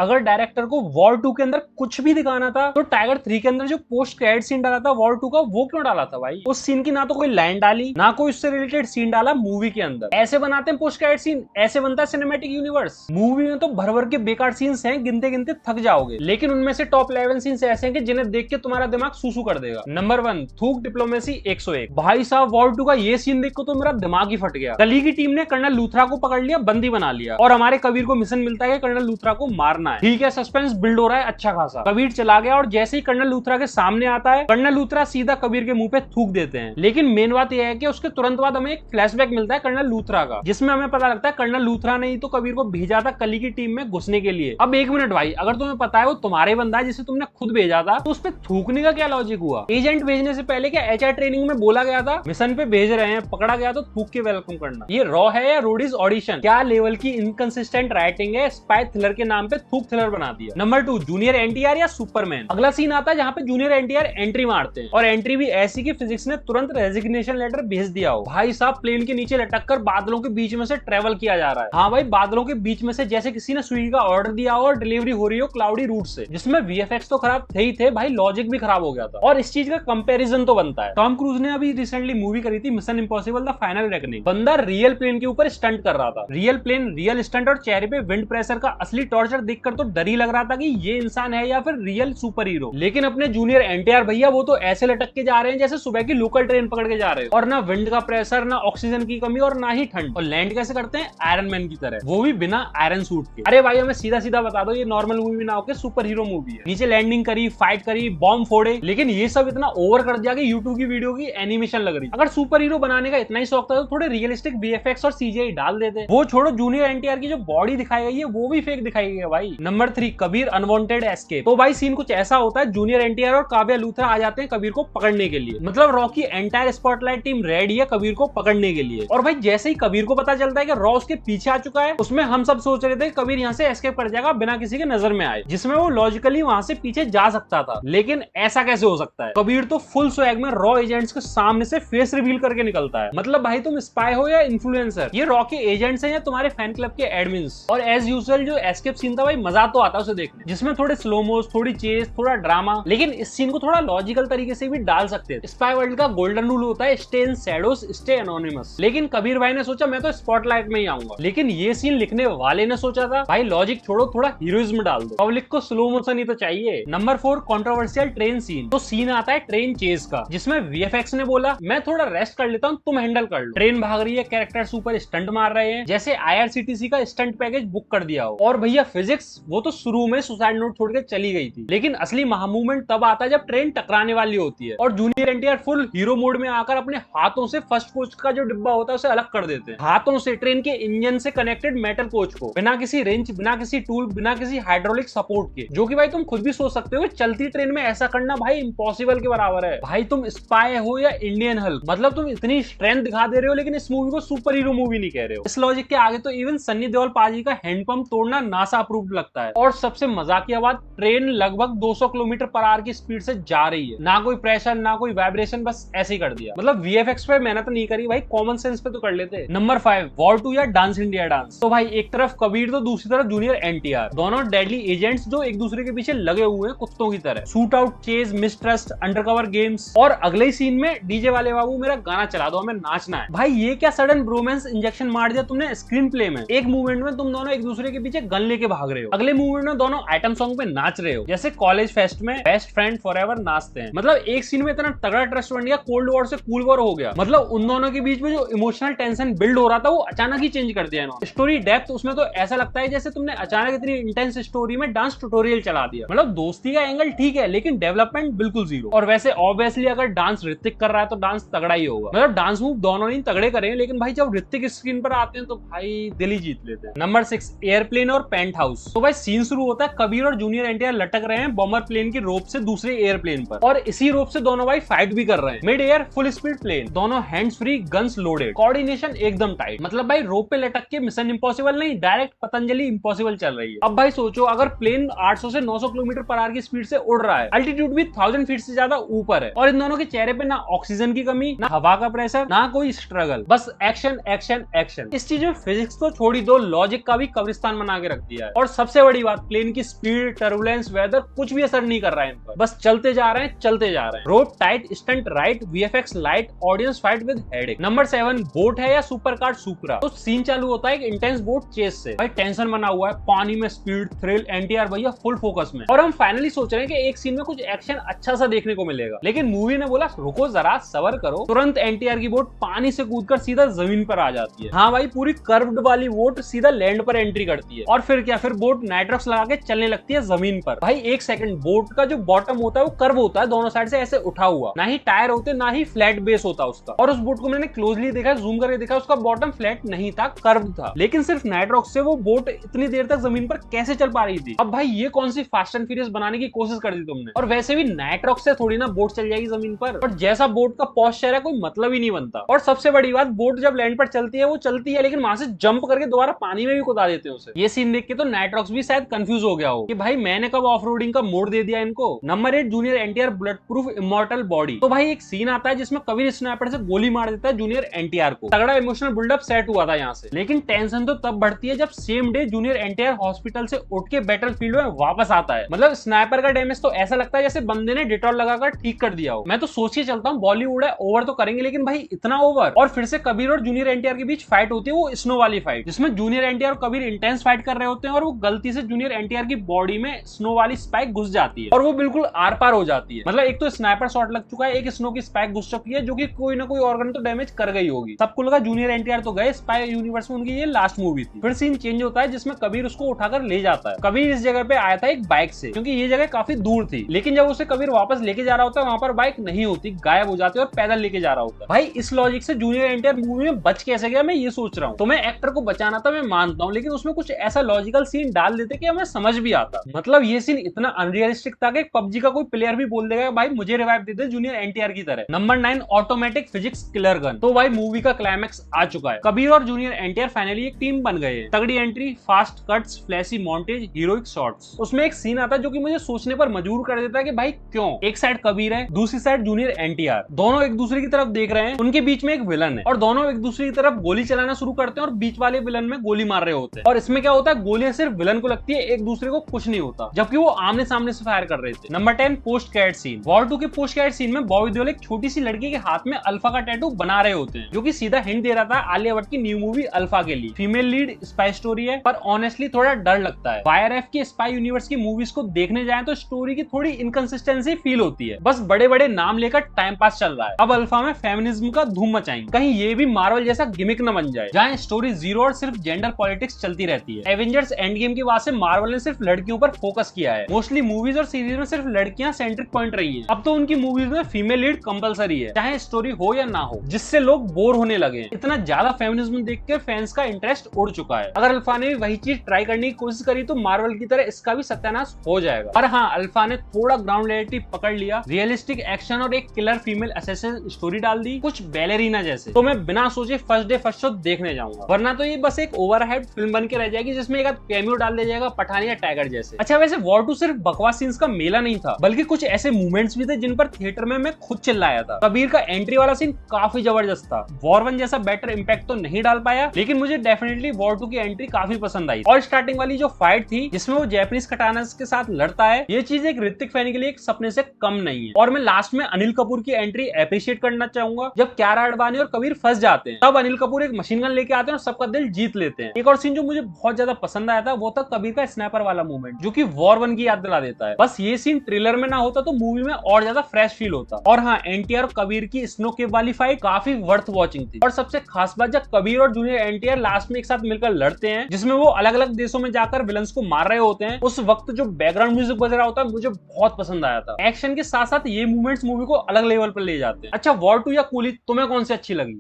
अगर डायरेक्टर को वॉर 2 के अंदर कुछ भी दिखाना था तो टाइगर 3 के अंदर जो पोस्ट क्रेडिट सीन डाला था वॉर 2 का, वो क्यों डाला था भाई? उस सीन की ना तो कोई लाइन डाली, ना कोई उससे रिलेटेड सीन डाला मूवी के अंदर। ऐसे बनाते हैं पोस्ट क्रेडिट सीन, ऐसे बनता है सिनेमैटिक यूनिवर्स। मूवी में तो भर भर के बेकार सीन्स हैं, गिनते गिनते थक जाओगे, लेकिन उनमें से टॉप 11 सीन्स ऐसे हैं कि जिन्हें देख के तुम्हारा दिमाग सूसू कर देगा। नंबर 1, थूक डिप्लोमेसी 101। भाई साहब वॉर 2 का ये सीन देख तो मेरा दिमाग ही फट गया। कली की टीम ने कर्नल लूथरा को पकड़ लिया, बंदी बना लिया, और हमारे कबीर को मिशन मिलता है कि कर्नल लूथरा को मारना है। ठीक है, सस्पेंस बिल्ड हो रहा है अच्छा खासा। कबीर चला गया और जैसे ही कर्नल लूथरा के सामने आता है, कर्नल लूथरा सीधा कबीर के मुंह पे थूक देते हैं। लेकिन मेन बात यह है कि उसके तुरंत बाद हमें एक फ्लैशबैक मिलता है कर्नल लूथरा का, जिसमें हमें पता लगता है कर्नल लूथरा ने ही तो कबीर को भेजा था कली की टीम में घुसने के लिए। अब एक मिनट भाई, अगर तुम्हें पता है वो तुम्हारे बंदा है जिसे तुमने खुद भेजा था, तो उस पर थूकने का क्या लॉजिक हुआ? एजेंट भेजने से पहले क्या एचआर ट्रेनिंग में बोला गया था मिशन पे भेज रहे हैं, पकड़ा गया तो थूक के वेलकम करना? ये रॉ है या रोडीज ऑडिशन? क्या लेवल की इनकंसिस्टेंट राइटिंग है, स्पाई थ्रिलर के नाम पे थूक थ्रिलर बना दिया। नंबर 2, जूनियर एनटीआर या सुपरमैन। अगला सीन आता है जहां पे जूनियर एनटीआर एंट्री मारते हैं, और एंट्री भी ऐसी कि फिजिक्स ने तुरंत रेजिग्नेशन लेटर भेज दिया हो। भाई साहब प्लेन के नीचे लटक कर बादलों के बीच में से ट्रेवल किया जा रहा है। हाँ भाई, बादलों के बीच में से, जैसे किसी ने स्विगी का ऑर्डर दिया हो और डिलीवरी हो रही हो क्लाउडी रूट से, जिसमें वीएफएक्स तो खराब थे ही थे भाई, लॉजिक भी खराब हो गया था। और इस चीज का कंपैरिजन तो बनता है, टॉम क्रूज ने अभी रिसेंटली मूवी करी थी mission impossible the final reckoning. बंदा रियल प्लेन के ऊपर स्टंट कर रहा था, रियल प्लेन, रियल स्टंट, और चेहरे पे विंड प्रेशर का असली टॉर्चर देखकर तो डर ही लग रहा था कि ये इंसान है या फिर रियल सुपर हीरो। लेकिन अपने जूनियर एनटीआर भैया वो तो ऐसे लटक के जा रहे हैं जैसे सुबह की लोकल ट्रेन पकड़ के जा रहे हो, और ना विंड का प्रेशर, ना ऑक्सीजन की कमी, और ना ही ठंड। और लैंड कैसे करते हैं? आयरन मैन की तरह, वो भी बिना आयरन सूट के। अरे भाई हमें सीधा सीधा बता दो, ये नॉर्मल मूवी ना होकर सुपर हीरो मूवी है। नीचे लैंडिंग करी, फाइट करी, बॉम्ब फोड़े, लेकिन ये सब इतना ओवर कर दिया कि यूट्यूब की वीडियो की एनिमेशन लग रही। अगर सुपर हीरो बनाने का इतना ही शौक था तो थोड़े रियलिस्टिक वीएफएक्स और सीजीआई डाल देते। वो छोड़ो, जूनियर एनटीआर की जो बॉडी दिखाई गई है वो भी फेक दिखाई गई है भाई। Number 3, Kabir unwanted escape. तो भाई सीन कुछ ऐसा होता है, जूनियर एनटीआर और काव्या लूथरा आ जाते हैं कबीर को पकड़ने के लिए। मतलब रॉ की एंटायर स्पॉटलाइट टीम रेडी है कबीर को पकड़ने के लिए। और भाई जैसे ही कबीर को पता चलता है कि रॉ उसके पीछे आ चुका है, उसमें हम सब सोच रहे थे कबीर यहाँ से एस्केप कर जाएगा बिना किसी के नजर में आए, जिसमें वो लॉजिकली वहां से पीछे जा सकता था। लेकिन ऐसा कैसे हो सकता है? कबीर तो फुल स्वैग में रॉ एजेंट्स के सामने से फेस रिवील करके निकलता है। मतलब भाई तुम स्पाई हो या इन्फ्लुएंसर, ये रॉ के एजेंट्स हैं या तुम्हारे फैन क्लब के एडमिन्स। और एज यूजुअल जो एस्केप सीन था भाई, मजा तो आता उसे देखने, जिसमें थोड़े स्लोमोस, थोड़ी चेस, थोड़ा ड्रामा, लेकिन इस सीन को थोड़ा लॉजिकल तरीके से भी डाल सकते हैं। स्पाई वर्ल्ड का गोल्डन रूल होता है stay in shadows, stay anonymous. लेकिन कबीर भाई ने सोचा मैं तो स्पॉटलाइट में ही आऊंगा, लेकिन ये सीन लिखने वाले ने सोचा था भाई लॉजिक छोड़ो, थोड़ा हीरोइज्म डाल दो, पब्लिक को स्लो मोशन ही तो चाहिए। Number 4, controversial train scene. तो सीन आता है ट्रेन चेस का, जिसमें वीएफएक्स ने बोला मैं थोड़ा रेस्ट कर लेता हूँ, तुम हैंडल कर लो। ट्रेन भाग रही है, कैरेक्टर सुपर स्टंट मार रहे हैं, जैसे आईआरसीटीसी का स्टंट पैकेज बुक कर दिया हो। और भैया फिजिक्स वो तो शुरू में सुसाइड नोट छोड़ के चली गई थी, लेकिन असली महामूवमेंट तब आता है जब ट्रेन टकराने वाली होती है, और junior NTR full hero mode में आकर अपने हाथों से फर्स्ट कोच का जो डिब्बा होता है उसे अलग कर देते हैं। हाथों से ट्रेन के इंजन से कनेक्टेड मेटल कोच को, बिना किसी रेंच, बिना किसी टूल, बिना किसी हाइड्रोलिक सपोर्ट के, जो कि भाई तुम खुद भी सोच सकते हो चलती ट्रेन में ऐसा करना भाई इम्पॉसिबल के बराबर है। भाई तुम स्पाई हो या इंडियन हल्क, मतलब तुम इतनी स्ट्रेंथ दिखा दे रहे हो लेकिन इस मूवी को सुपर हीरो मूवी नहीं कह रहे हो। इस लॉजिक के आगे तो इवन सन्नी देओल पाजी का हैंडपंप तोड़ना नासा अप्रूव्ड लगता है। और सबसे मजाकिया बात, ट्रेन लगभग 200 किलोमीटर पर आवर की स्पीड से जा रही है, ना कोई प्रेशर, ना कोई वाइब्रेशन, बस ऐसे ही कर दिया। मतलब वीएफएक्स पे मेहनत नहीं करी भाई, कॉमन सेंस पे तो कर लेते। नंबर 5, वॉर 2 या डांस इंडिया डांस। तो भाई एक तरफ कबीर तो दूसरी तरफ जूनियर एनटीआर, दोनों डेडली एजेंट्स जो एक दूसरे के पीछे लगे हुए हैं कुत्तों की तरह। Shoot out, chase, mistrust, undercover games, और अगले ही सीन में डीजे वाले बाबू मेरा गाना चला दो, हमें नाचना है। भाई ये क्या सडन ब्रोमेंस इंजेक्शन मार दिया तुमने स्क्रीन प्ले में। एक मूवमेंट में तुम दोनों एक दूसरे के पीछे गन लेके भाग रहे हो, अगले मूवमेंट में दोनों आइटम सॉन्ग पे नाच रहे हो, जैसे कॉलेज फेस्ट में बेस्ट फ्रेंड फॉरएवर नाचते हैं। मतलब एक सीन में इतना तगड़ा ट्रस्ट बन गया, कोल्ड वॉर से कूल वॉर हो गया। मतलब उन दोनों के बीच में जो इमोशनल टेंशन बिल्ड हो रहा था वो अचानक ही चेंज कर दिया इन्होंने। स्टोरी डेप्थ उसमें तो ऐसा लगता है जैसे तुमने अचानक इतनी इंटेंस स्टोरी में डांस ट्यूटोरियल चला दिया। मतलब दोस्ती का एंगल ठीक है लेकिन डेवलपमेंट बिल्कुल जीरो। और वैसे ऑब्वियसली अगर डांस ऋतिक कर रहा है तो डांस तगड़ा ही होगा। मतलब डांस मूव दोनों ही तगड़े करें, लेकिन भाई जब ऋतिक स्क्रीन पर आते हैं तो भाई दिल ही जीत लेते हैं। नंबर 6, एयरप्लेन और पेंट हाउस। तो भाई सीन शुरू होता है, कबीर और जूनियर एनटीआर लटक रहे हैं बॉम्बर प्लेन की रोप से दूसरे एयरप्लेन पर, और इसी रोप से दोनों भाई फाइट भी कर रहे हैं। Mid air full speed plane, दोनों hands free, guns loaded, coordination एकदम टाइट। मतलब भाई रोप पे लटक के मिशन इंपॉसिबल नहीं, डायरेक्ट पतंजलि इंपॉसिबल चल रही है। अब भाई सोचो अगर प्लेन 800 से 900 किलोमीटर पर आवर की स्पीड से उड़ रहा है, अल्टीट्यूड भी 1000 फीट से ज्यादा ऊपर है, और इन दोनों के चेहरे पे ना ऑक्सीजन की कमी, ना हवा का प्रेशर, ना कोई स्ट्रगल, बस एक्शन एक्शन एक्शन। इस चीज में फिजिक्स तो छोड़ ही दो, लॉजिक का भी कब्रिस्तान बना के रख दिया है। और सबसे सबसे बड़ी बात, प्लेन की स्पीड, टर्बुलेंस, वेदर कुछ भी असर नहीं कर रहा है इन पर, बस चलते जा रहे हैं चलते जा रहे हैं। Road tight, stunt right, VFX light, audience fight with headache. Number 7, boat है या सुपर कार सुपरा। तो सीन चालू होता है एक इंटेंस बोट चेस से। भाई टेंशन बना हुआ है, पानी में स्पीड, थ्रिल, एनटीआर भैया फुल फोकस में, और हम फाइनली सोच रहे हैं कि एक सीन में कुछ एक्शन अच्छा सा देखने को मिलेगा। लेकिन मूवी ने बोला रुको जरा, सबर करो। तुरंत एनटीआर की बोट पानी से कूदकर सीधा जमीन पर आ जाती है। हाँ भाई, पूरी कर्व्ड वाली बोट सीधा लैंड पर एंट्री करती है, और फिर क्या, फिर बोट नाइट्रॉक्स लगा के चलने लगती है जमीन पर। भाई एक सेकंड, बोट का जो बॉटम होता है वो कर्व होता है, दोनों साइड से ऐसे उठा हुआ, ना ही टायर होते ना ही फ्लैट बेस होता उसका। और उस बोट को मैंने क्लोजली देखा, जूम करके देखा, उसका बॉटम फ्लैट नहीं था, कर्व था। लेकिन सिर्फ नाइट्रॉक्स से वो बोट इतनी देर तक जमीन पर कैसे चल पा रही थी? अब भाई ये कौन सी फास्ट एंड फ्यूरियस बनाने की कोशिश कर दी तुमने? और वैसे भी नाइट्रॉक्स से थोड़ी ना बोट चल जाएगी जमीन पर, और जैसा बोट का पोस्चर है कोई मतलब ही नहीं बनता। और सबसे बड़ी बात, बोट जब लैंड पर चलती है वो चलती है, लेकिन वहां से जंप करके दोबारा पानी में भी कूदा देते हैं उसे। ये सीन देख के तो नाइट्रॉक्स भी शायद कंफ्यूज हो गया हो कि भाई मैंने कब ऑफ रोडिंग का मोड दे दिया इनको। Number 8, junior NTR bullet proof immortal body. तो भाई एक सीन आता है जिसमें कबीर स्नाइपर से गोली मार देता है जूनियर एनटीआर को। तगड़ा इमोशनल बिल्डअप सेट हुआ था यहाँ से। लेकिन टेंशन तो तब बढ़ती है जब same day junior NTR hospital से उठ के बैटल फील्ड में वापस आता है। मतलब स्नाइपर का डैमेज तो ऐसा लगता है जैसे बंदे ने डिटॉल लगाकर ठीक कर दिया हो। मैं तो सोच के चलता हूँ बॉलीवुड है, ओवर तो करेंगे, लेकिन भाई इतना ओवर। और फिर से कबीर और जूनियर एनटीआर के बीच फाइट होती है, वो स्नो वाली फाइट, जिसमें जूनियर एनटीआर और कबीर इंटेंस फाइट कर रहे होते हैं, और वो गलती से जूनियर एनटीआर की बॉडी में स्नो वाली स्पाइक घुस जाती है, और वो बिल्कुल आर पार हो जाती है। मतलब एक तो स्नाइपर शॉट लग चुका है, एक स्नो की स्पाइक घुस चुकी है, जो कि कोई ना कोई ऑर्गन तो डैमेज कर गई होगी। सबको लगा जूनियर एनटीआर तो गए, स्पाई यूनिवर्स में उनकी ये लास्ट मूवी थी। फिर सीन चेंज होता है जिसमें कबीर उसको उठाकर ले जाता है। कबीर इस जगह पे आया था एक बाइक से, क्योंकि ये जगह काफी दूर थी, लेकिन जब उसे कबीर वापस लेके जा रहा होता है वहां पर बाइक नहीं होती, गायब हो जाती है, और पैदल लेके जा रहा होता है। भाई इस लॉजिक से जूनियर एनटीआर मूवी में बच कैसे गया, मैं ये सोच रहा हूँ। तो मैं एक्टर को बचाना था, मैं मानता हूँ, लेकिन उसमें कुछ ऐसा लॉजिकल सीन डाल देते कि हमें समझ भी आता। मतलब ये सीन इतना अनरियलिस्टिक था कि पबजी का कोई प्लेयर भी बोल देगा भाई मुझे रिवाइव दे दे जूनियर एनटीआर की तरह। Number 9, automatic physics killer gun. तो भाई मूवी का क्लाइमैक्स आ चुका है। कबीर और जूनियर एनटीआर फाइनली एक टीम बन गए हैं। तगड़ी entry, fast cuts, flashy montage, heroic shots. उसमें एक सीन आता है जो कि मुझे सोचने पर मजबूर कर देता है कि भाई क्यों एक साइड कबीर है, दूसरी साइड जूनियर एनटीआर, दोनों एक दूसरे की तरफ देख रहे हैं, उनके बीच में एक विलन है, और दोनों एक दूसरे की तरफ गोली चलाना शुरू करते हैं, और बीच वाले विलन में गोली मार रहे होते हैं। और इसमें क्या होता है, गोलियां सिर्फ विलन को लगती है, एक दूसरे को कुछ नहीं होता, जबकि वो आमने सामने से फायर कर रहे थे। Number 10, post credit scene. War 2 के पोस्ट क्रेडिट सीन में बॉबी देओल एक छोटी सी लड़की के हाथ में अल्फा का टैटू बना रहे होते हैं, जो कि सीधा हिंट दे रहा था आलिया भट्ट की न्यू मूवी अल्फा के लिए। फीमेल लीड स्पाई स्टोरी है, पर ऑनेस्टली थोड़ा डर लगता है। वाईआरएफ की स्पाई यूनिवर्स की मूवीज को देखने जाए तो स्टोरी की थोड़ी इनकंसिस्टेंसी फील होती है, बस बड़े बड़े नाम लेकर टाइम पास चल रहा है। अब अल्फा में फेमिनिज्म का धूम मचाएंगे, कहीं ये भी मार्वल जैसा गिमिक न बन जाए जहां स्टोरी जीरो और सिर्फ जेंडर पॉलिटिक्स चलती रहती है। एवेंजर्स एंड गेम के बाद से मार्वल ने सिर्फ लड़कियों पर फोकस किया है। मोस्टली मूवीज और सीरीज में सिर्फ लड़कियां सेंट्रिक पॉइंट रही हैं। अब तो उनकी मूवीज में फीमेल लीड कंपलसरी है, चाहे स्टोरी हो या ना हो, जिससे लोग बोर होने लगे। इतना ज्यादा फेमिनिज्म देख के फैंस का इंटरेस्ट उड़ चुका है। अगर अल्फा ने भी वही चीज ट्राई करने की कोशिश करी तो मार्वल की तरह इसका भी सत्यानाश हो जाएगा। पर हाँ, अल्फा ने थोड़ा ग्राउंड रियलिटी पकड़ लिया, रियलिस्टिक एक्शन और एक किलर फीमेल असैसिन स्टोरी डाल दी, कुछ बैलेरिना जैसे। तो मैं बिना सोचे फर्स्ट डे फर्स्ट शो देखने जाऊंगा, वरना तो ये बस एक ओवरहाइप्ड फिल्म बन के रह जाएगी जिसमें एक कैमियो डाल दिया जाएगा पठान या टाइगर जैसे। अच्छा वैसे वॉर 2 सिर्फ बकवास सीन्स का मेला नहीं था, बल्कि कुछ ऐसे मूवमेंट्स भी थे जिन पर थिएटर में मैं खुद चिल्लाया था। कबीर का एंट्री वाला सीन काफी जबरदस्त था। वॉर 1 जैसा बेटर इंपैक्ट तो नहीं डाल पाया, लेकिन मुझे डेफिनेटली वॉर 2 की एंट्री काफी पसंद आई। और स्टार्टिंग वाली जो फाइट थी जिसमें वो जैपनीज कटानास के साथ लड़ता है, ये चीज एक ऋतिक फैन के लिए एक सपने से कम नहीं है। और मैं लास्ट में अनिल कपूर की एंट्री अप्रिशिएट करना चाहूंगा। जब कियारा आडवाणी और कबीर फंस जाते हैं, तब अनिल कपूर एक मशीन गन लेके आते हैं और सबका दिल जीत लेते हैं। एक और सीन जो मुझे बहुत ज्यादा पसंद आया था वो था कबीर का स्नाइपर वाला मूवमेंट, जो कि वॉर 1 की याद दिला देता है। बस ये सीन ट्रेलर में ना होता तो मूवी में और ज्यादा फ्रेश फील होता। और हाँ, एनटीआर और कबीर की स्नो केव वाली फाइट काफी वर्थ वॉचिंग थी। और सबसे खास बात, जब कबीर और जूनियर एनटीआर लास्ट में एक साथ मिलकर लड़ते हैं, जिसमें वो अलग अलग देशों में जाकर विलन्स को मार रहे होते हैं, उस वक्त जो बैकग्राउंड म्यूजिक बज रहा होता है मुझे बहुत पसंद आया था। एक्शन के साथ साथ ये मूवमेंट्स मूवी को अलग लेवल पर ले जाते हैं। अच्छा, वॉर 2 या कूली तुम्हें कौन सी अच्छी लगी?